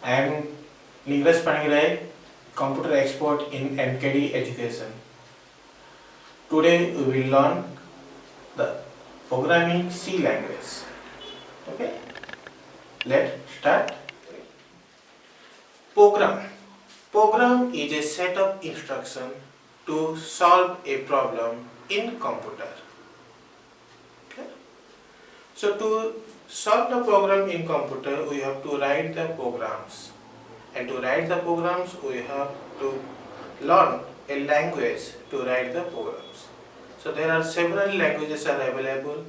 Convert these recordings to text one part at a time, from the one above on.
I am Nicholas Panigirai, computer expert in NKD Education. Today we will learn the programming C language. Okay, let's start. Program. Program is a set of instructions to solve a problem in computer. Okay. So to solve the program in computer, we have to write the programs. And to write the programs, we have to learn a language to write the programs. So there are several languages are available.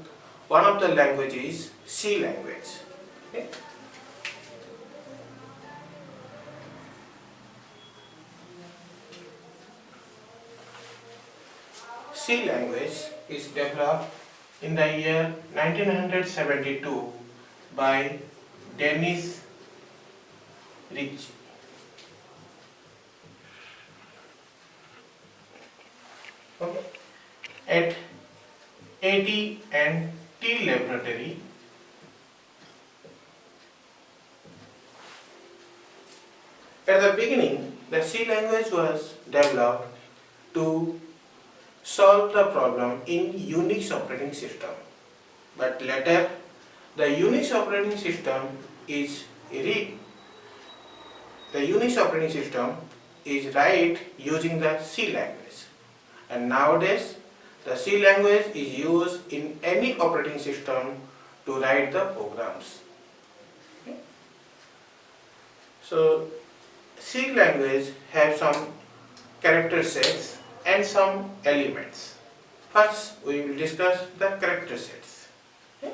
One of the language is C language. Okay. C language is developed in the year 1972 by Dennis Ritchie. Okay. At AT&T Laboratory, at the beginning, the C language was developed to solve the problem in Unix operating system. But later, the Unix operating system is write using the C language. And nowadays, the C language is used in any operating system to write the programs. Okay. So, C language have some character sets and some elements. First, we will discuss the character sets. Okay.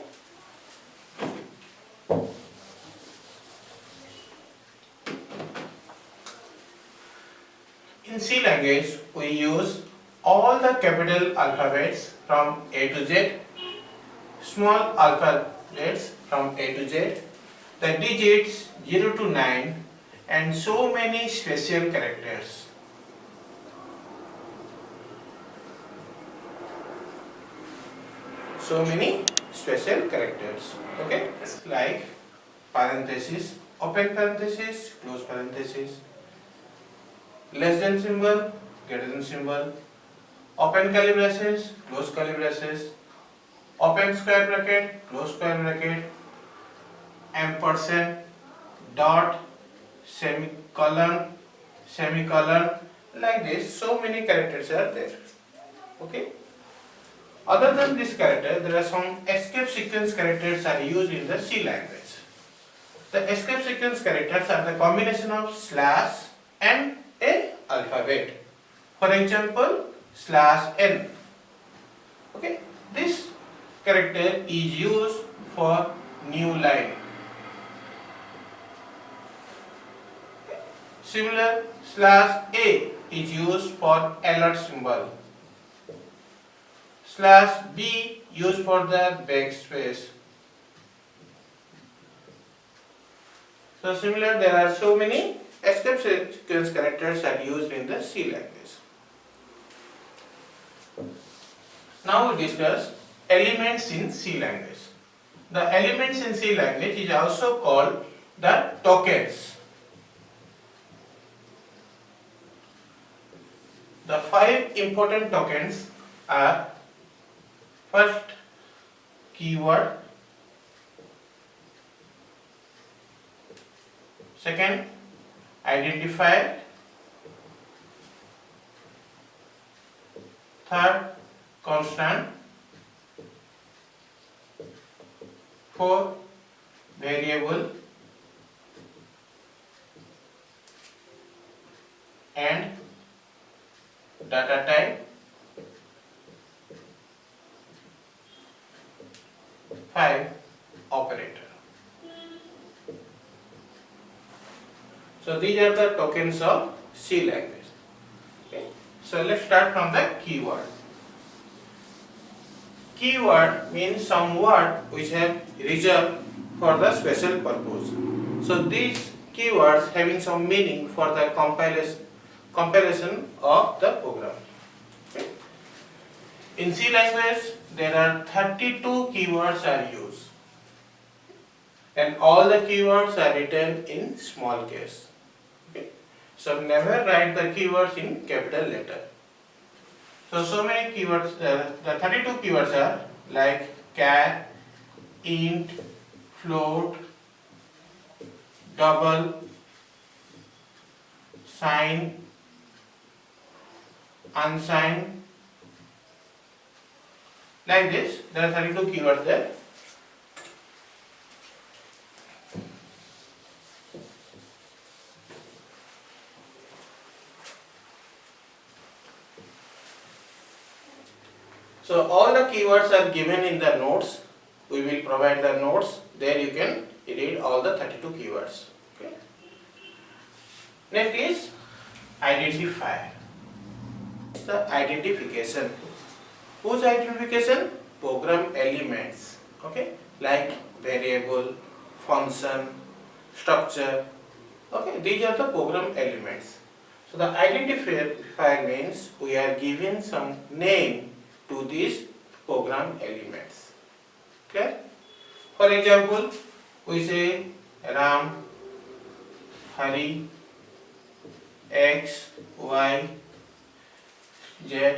In C language, we use all the capital alphabets from A to Z, small alphabets from A to Z, the digits 0 to 9, and so many special characters. So many special characters. Okay, like parenthesis, open parenthesis, close parenthesis, less than symbol, greater than symbol, open curly braces, close curly braces, open square bracket, close square bracket, ampersand, dot, semicolon, semicolon, like this. So many characters are there. Okay. Other than this character, there are some escape sequence characters are used in the C language. The escape sequence characters are the combination of slash and a alphabet. For example, /n. Okay, this character is used for new line. Similar, /a is used for alert symbol. /b used for the backspace. So similar, there are so many escape sequence characters are used in the C language. Now we discuss elements in C language. The elements in C language is also called the tokens. The 5 important tokens are: first, keyword; second, identifier; third, constant; fourth, variable; and data type; 5, operator. So these are the tokens of C language. Okay. So let's start from the keyword. Keyword means some word which have reserved for the special purpose. So these keywords having some meaning for the compilation of the program. Okay. In C language, there are 32 keywords are used. and all the keywords are written in small case. Okay. So never write the keywords in capital letter. So many keywords, the 32 keywords are like char, int, float, double, sign, unsigned, like this. There are 32 keywords there. So all the keywords are given in the notes. We will provide the notes. There you can read all the 32 keywords. Okay. Next is identifier. It's the identification. Whose identification? Program elements. Okay. Like variable, function, structure. Okay. These are the program elements. So the identifier means we are giving some name to these program elements. Clear? For example, we say Ram, Hari, X, Y, Z,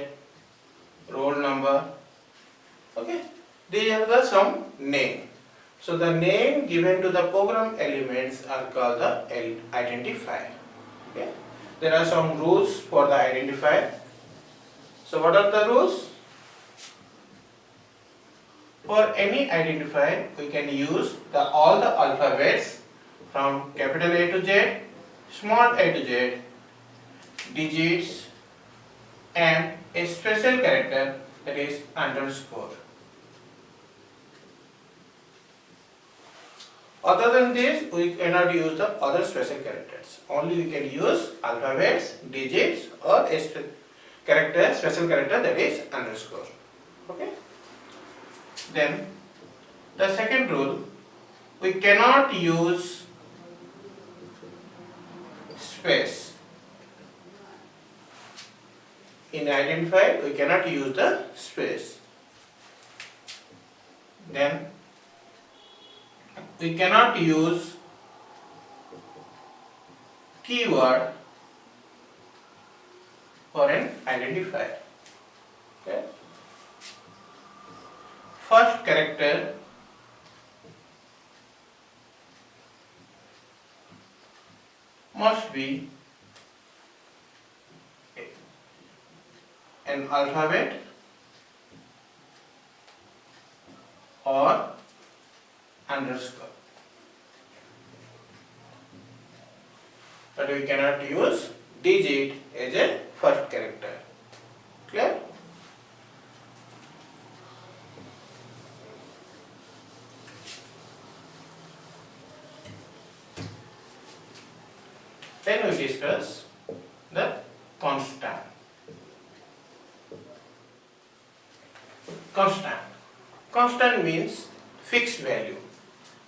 roll number. Okay, these are the some name. So the name given to the program elements are called the identifier. Okay, there are some rules for the identifier. So what are the rules? For any identifier, we can use all the alphabets from capital A to Z, small a to Z, digits, and a special character, that is underscore. Other than this, we cannot use the other special characters. Only we can use alphabets, digits, or a special character, that is underscore. Okay. Then the second rule, we cannot use space. In identifier, we cannot use the space. Then we cannot use keyword for an identifier. Okay. First character must be an alphabet or underscore. But we cannot use digit as a first character. Clear? Then we discuss the constant. Constant means fixed value.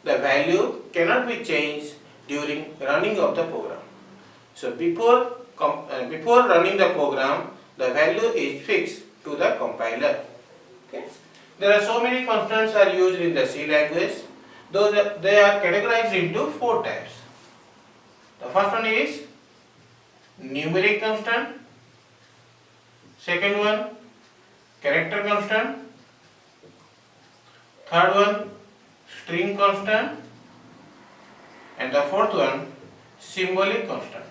The value cannot be changed during running of the program. So before running the program, the value is fixed to the compiler. Okay. There are so many constants are used in the C language. They are categorized into 4 types. The first one is numeric constant. Second one, character constant. Third one, string constant. And the fourth one, symbolic constant.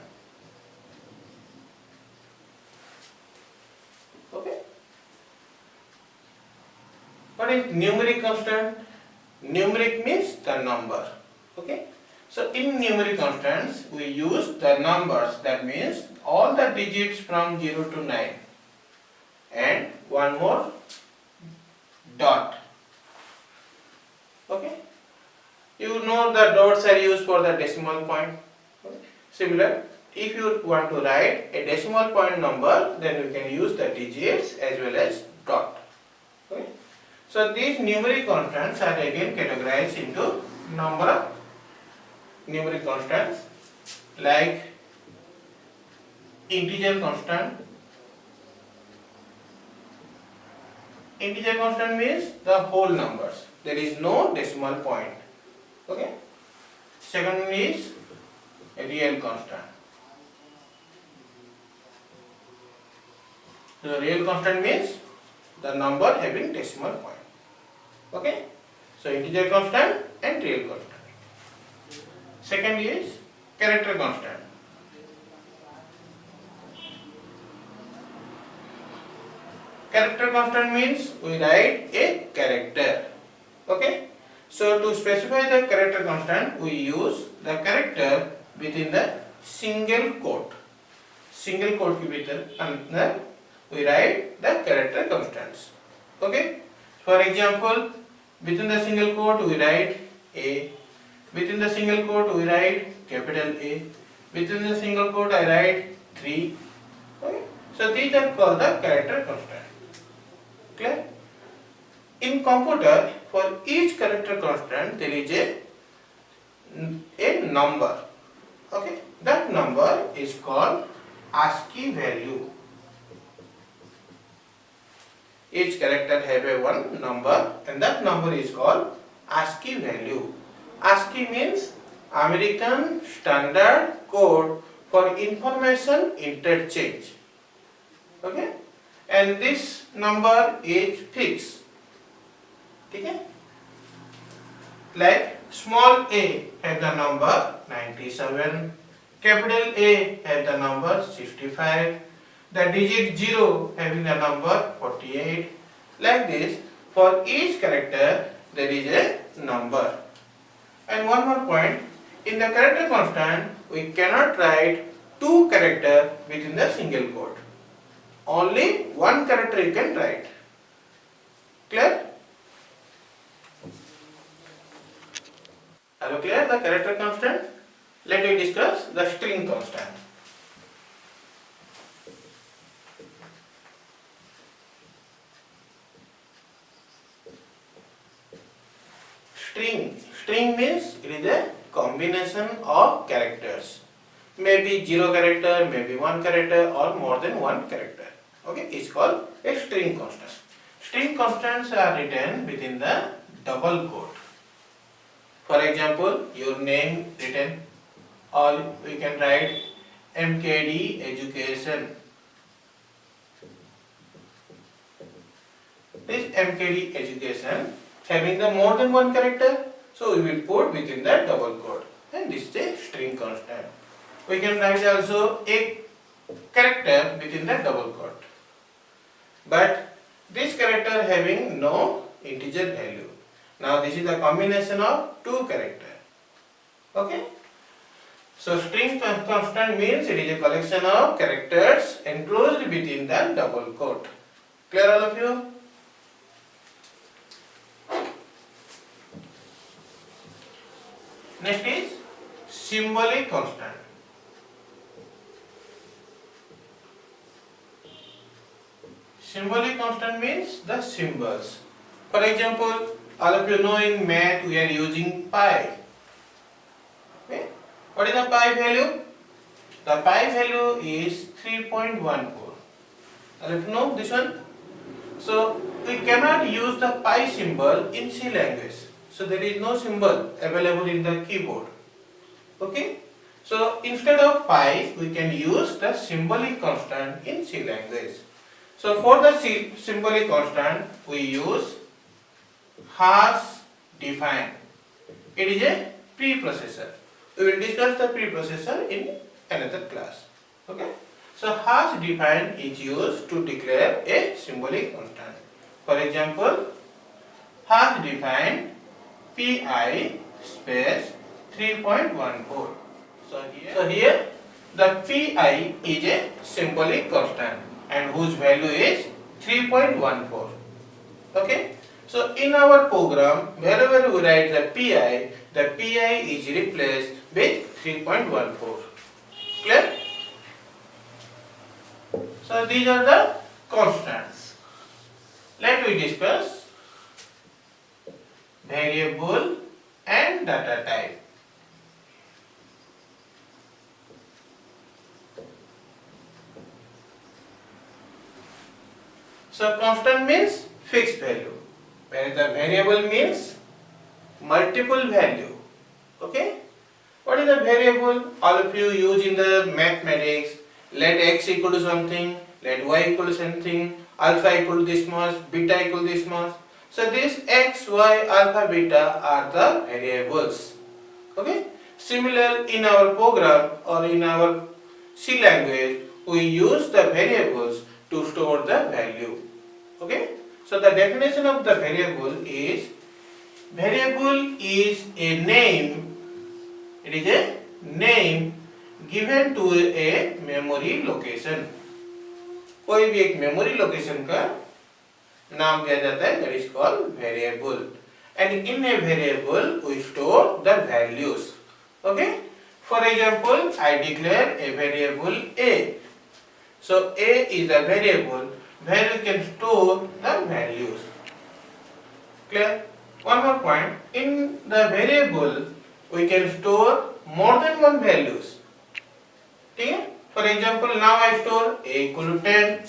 Okay. What is numeric constant? Numeric means the number. Okay. So in numeric constants, we use the numbers. That means all the digits from 0 to 9. And one more dot. Okay. You know the dots are used for the decimal point. Okay. Similar, if you want to write a decimal point number, then you can use the digits as well as dot. Okay. So these numeric constants are again categorized into number of numeric constants like integer constant. Integer constant means the whole numbers. There is no decimal point. Okay. Second one is real constant. So real constant means the number having decimal point. Okay. So integer constant and real constant. Second is character constant. Character constant means we write a character. Okay. So to specify the character constant, we use the character within the single quote. Single quote के भीतर अंदर we write the character constants. Okay. For example, within the single quote we write A. Within the single quote we write capital A. Within the single quote I write 3. Okay. So these are called the character constant. Clear? In computer, for each character constant there is a number. Okay. That number is called ASCII value. Each character have a one number and that number is called ASCII value. ASCII means American Standard Code for Information Interchange. Okay, and this number is fixed. Okay, like small a have the number 97, capital A have the number 65. The digit 0 having the number 48. Like this, for each character there is a number. And one more point, in the character constant we cannot write two characters within the single quote. Only one character you can write. Clear? Are you clear the character constant? Let me discuss the string constant. String means it is a combination of characters. Maybe 0 character, maybe 1 character or more than 1 character. Okay, it's called a string constant. String constants are written within the double quote. For example, your name written, or we can write MKD education. This MKD education having the more than one character, so we will put within that double quote, and this is a string constant. We can write also a character within that double quote, but this character having no integer value. Now this is a combination of two characters. Okay, so string constant means it is a collection of characters enclosed within the double quote. Clear all of you? Next is symbolic constant. Symbolic constant means the symbols. For example, all of you know in math we are using pi. Okay? What is the pi value? The pi value is 3.14. All of you know this one? So we cannot use the pi symbol in C language. So there is no symbol available in the keyboard. Okay? So instead of pi, we can use the symbolic constant in C language. So for the symbolic constant, we use hash define. It is a preprocessor. We will discuss the preprocessor in another class. Okay? So hash define is used to declare a symbolic constant. For example, hash define pi space 3.14. So here the pi is a symbolic constant and whose value is 3.14. Okay. So in our program, wherever we write the pi is replaced with 3.14. Clear? So these are the constants. Let me discuss variable and data type. So constant means fixed value, where the variable means multiple value. Okay? is the variable? All of you use in the mathematics. Let x equal to something, let y equal to something, alpha equal to this much, beta equal to this much. So this x, y, alpha, beta are the variables. Okay. Similar in our program or in our C language, we use the variables to store the value. Okay. So the definition of the variable is a name. It is a name given to a memory location. कोई भी एक memory location का नाम दिया जाता है, that is called variable. And in a variable we store the values. Okay. For example, I declare a variable a. So a is the variable where we can store the values. Clear? One more point. In the variable we can store more than one values. Okay? For example, now I store a equal to 10.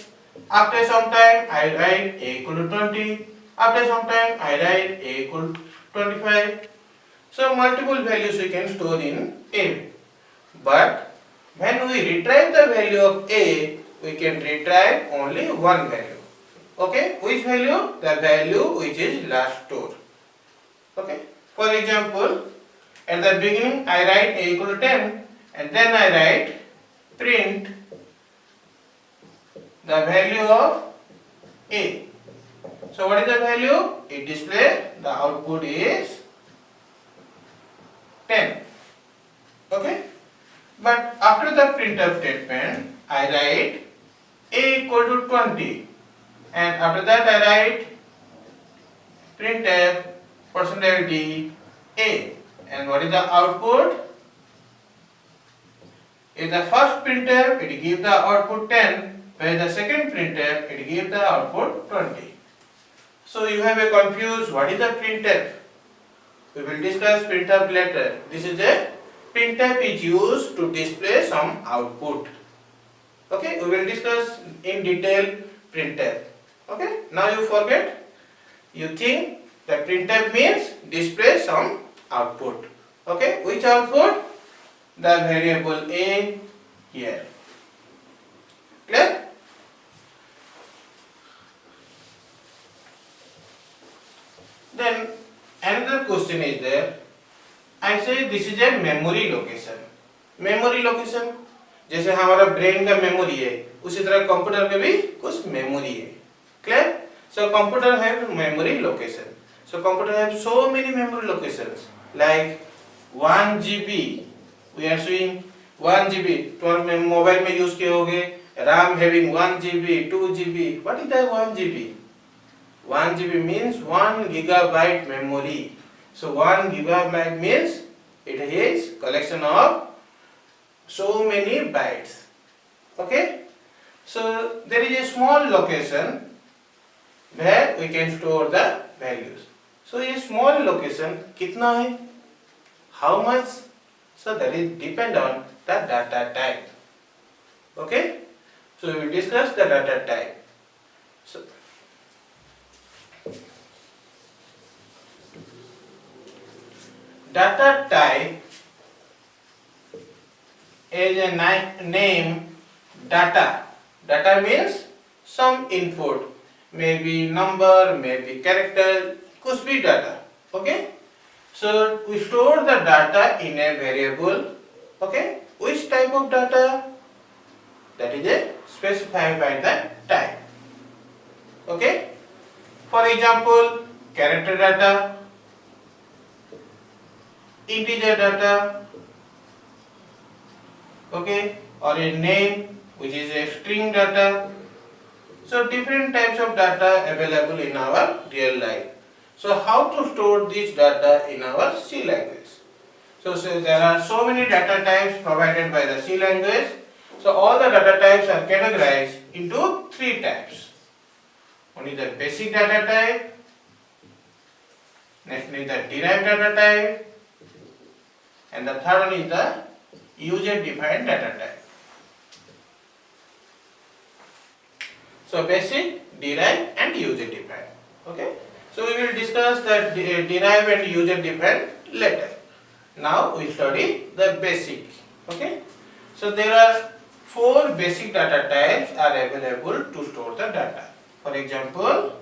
After some time I write a equal to 20. After some time I write a equal to 25. So multiple values we can store in a. But when we retrieve the value of a, we can retrieve only one value. Okay? Which value? The value which is last stored. Okay? For example, at the beginning I write a equal to 10 and then I write print the value of a. So what is the value? It displays the output is 10. Okay? But after the printf statement I write a equal to 20 and after that I write printf %d a, and what is the output? In the first printf it gives the output 10, where the second printf it gives the output 20. So you have a confused what is the printf? We will discuss printf later. This is a printf is used to display some output. Okay, we will discuss in detail printf. Okay, now you forget. You think that printf means display some output. Okay, which output? The variable a here. Clear? Then another question is there. I say this is a memory location. Memory location जैसे हमारा brain का memory है, उसी तरह computer का भी कुछ memory है. Clear? So computer have memory location. So computer have so many memory locations like 1 GB. We are showing 1 GB. तुम्हारे मोबाइल में यूज किए होगे. RAM having 1 GB, 2 GB. What is that 1 GB? 1 GB means 1 gigabyte memory. So 1 gigabyte means it is collection of so many bytes. Okay? So there is a small location where we can store the values. So a small location कितना है? How much? So that is depend on the data type. Okay? So we will discuss the data type. So data type is a name data. Data means some input, maybe number, maybe character, कुछ भी data. Okay? So we store the data in a variable. Okay? Which type of data? That is a specified by the type. Okay? For example, character data, integer data, okay, or a name which is a string data. So different types of data available in our real life. So how to store this data in our C language? So there are so many data types provided by the C language. So all the data types are categorized into 3 types. One is the basic data type, next is the derived data type, and the third one is the user defined data type. So basic, derived and user defined. Okay. So we will discuss that derived and user defined later. Now we study the basic. Okay. So there are four basic data types are available to store the data. For example,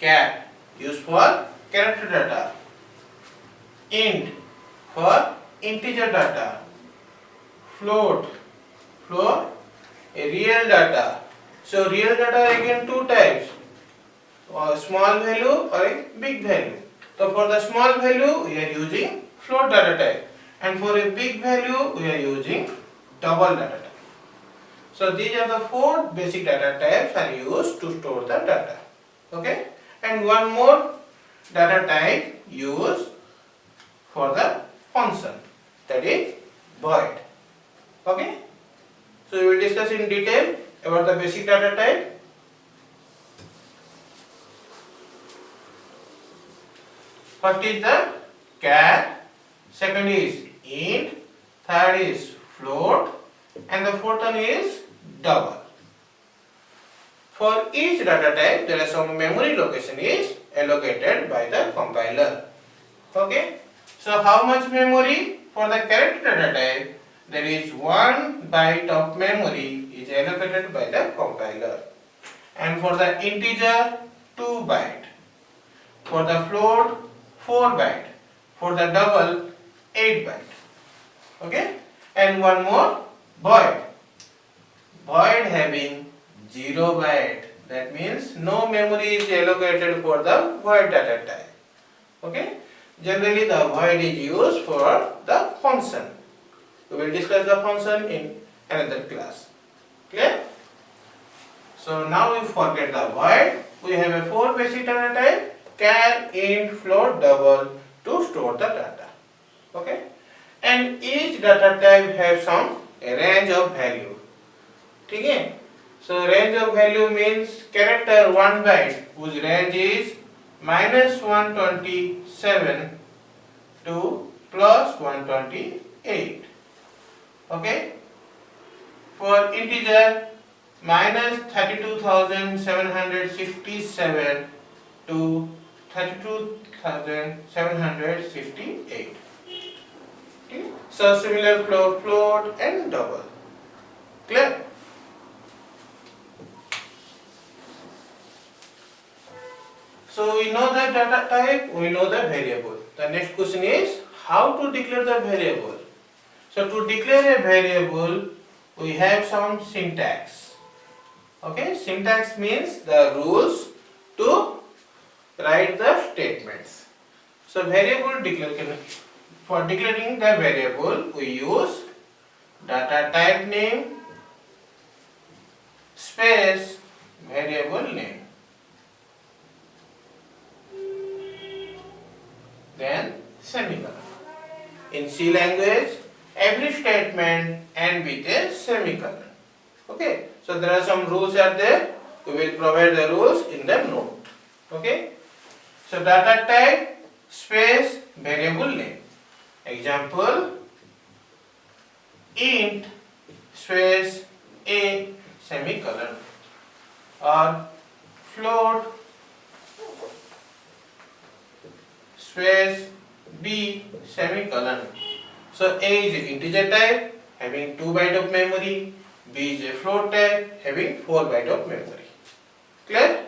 char used for character data, int for integer data, float for a real data. So real data again two types, small value or a big value. So for the small value we are using float data type, and for a big value we are using double data type. So these are the four basic data types are used to store the data. Okay, and one more data type used for the function, that is void. Okay, so we will discuss in detail about the basic data type. First is the char, second is int, third is float, and the fourth one is double. For each data type, there is some memory location is allocated by the compiler. Okay, so how much memory for the character data type? There is 1 byte of memory is allocated by the compiler, and for the integer 2 byte, for the float 4 byte, for the double 8 byte. Okay, and one more void. Void having 0 byte, that means no memory is allocated for the void data type. Okay, generally the void is used for the function. We will discuss the function in another class. Clear? So now we forget the void. We have a four basic data type: char, int, float, double to store the data. Okay, and each data type has some range of value. Okay, so range of value means character 1 byte whose range is -127 to +128. Okay, for integer -32,767 to 32,758. Okay, so similar float and double. Clear? So we know the data type, we know the variable. The next question is how to declare the variable. So to declare a variable, we have some syntax. Okay, syntax means the rules to write the statements. So variable declaration, for declaring the variable, we use data type name space variable name. Then semicolon. In C language, every statement ends with a semicolon. Okay, so there are some rules are there. We will provide the rules in the note. Okay, so data type space variable name. Example: int space a semicolon, or float space b semicolon. So a is an integer type having 2 byte of memory, b is a float type having 4 byte of memory. Clear?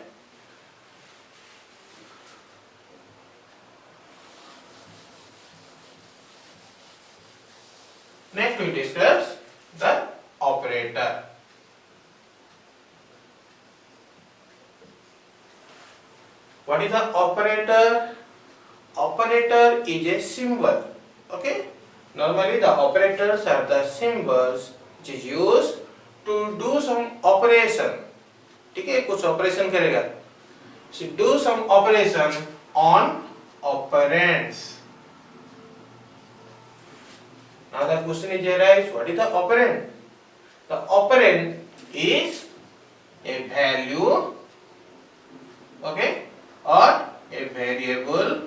Next we discuss the operator. What is the operator? Operator is a symbol. Okay, normally the operators are the symbols which is used to do some operation. ठीक है, कुछ operation करेगा. So do some operation on operands. Now the question is arise, what is the operand? The operand is a value, okay, or a variable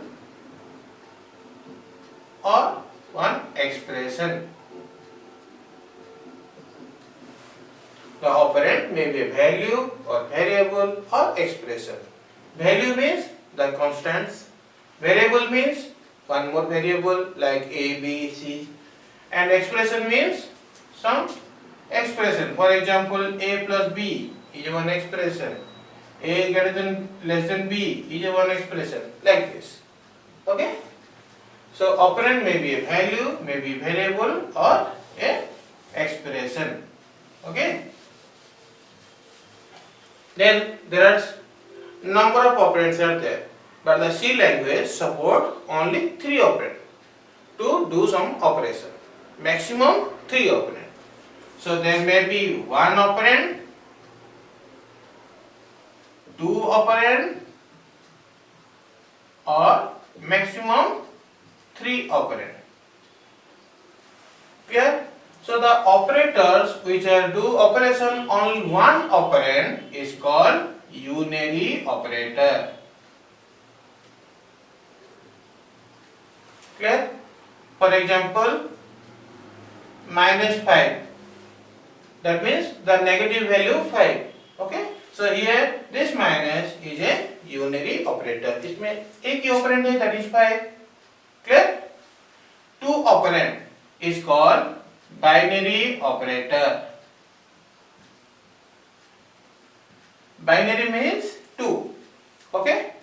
or one expression. The operand may be a value or variable or expression. Value means the constants, variable means one more variable like a, b, c, and expression means some expression. For example, a plus b is one expression. A greater than less than b is a one expression, like this. Okay. So operand may be a value, may be variable, or a expression. Okay. Then there are number of operands are there, but the C language support only 3 operand to do some operation. Maximum 3 operand. So there may be 1 operand, 2 operand, or maximum 3 operand. Clear? So the operators which are do operation only 1 operand is called unary operator. Clear? For example, -5. That means the negative value 5. Okay? So here this minus is a unary operator. इसमें एक ही operand है, that is 5. Clear? 2 operand is called binary operator. Binary means 2. Okay?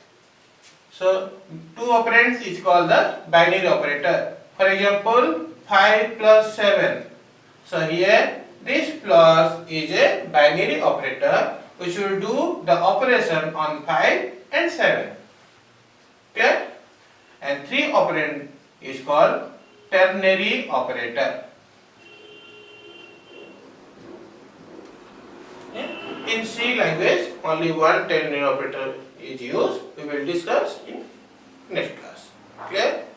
So 2 operands is called the binary operator. For example, 5 plus 7. So here this plus is a binary operator which will do the operation on 5 and 7. Clear? And 3 operand is called ternary operator. In C language, only one ternary operator is used. We will discuss in next class. Clear?